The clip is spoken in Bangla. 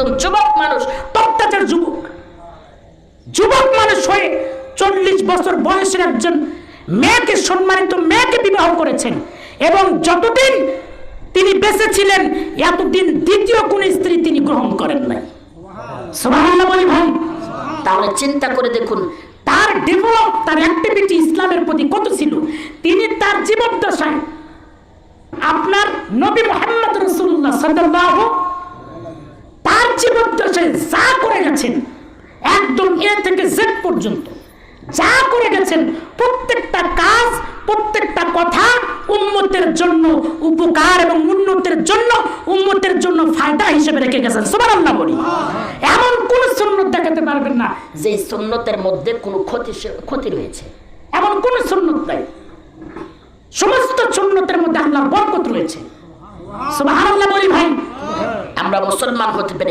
একদম যুবক মানুষ, তত্ত্বাচার যুবক, যুবক মানুষ হয়ে 40 বছর বয়সের একজন মেয়েকে, সম্মানিত মেয়েকে বিবাহ করেছেন এবং যতদিন তিনি বেঁচে ছিলেন এতদিন দ্বিতীয় কোন স্ত্রী তিনি গ্রহণ করেন নাই। সুবহানাল্লাহ বলি ভাই। তাহলে চিন্তা করে দেখুন তার ডেভেলপ, তার অ্যাক্টিভিটি ইসলামের প্রতি কত ছিল। তিনি তার জীবদ্দশায় আপনার নবী মুহাম্মদ রাসূলুল্লাহ সাল্লাল্লাহু তার জীবদ্দশায় যা করে গেছেন, একদম এ থেকে জেড পর্যন্ত যা করে গেছেন, প্রত্যেকটা কাজ, প্রত্যেকটা কথা উম্মতের জন্য উপকার এবং উন্নতির জন্য, উম্মতের জন্য ফায়দা হিসেবে রেখে গেছেন। সুবহানাল্লাহ বলি। এমন কোন সুন্নত দেখাতে পারবেন না যে সুন্নতের মধ্যে কোনো ক্ষতি রয়েছে, এমন কোন সুন্নত নাই। সমস্ত সুন্নতের মধ্যে আল্লাহর বরকত রয়েছে। সুবহানাল্লাহ বলি ভাই। আমরা মুসলমান হতে পেরে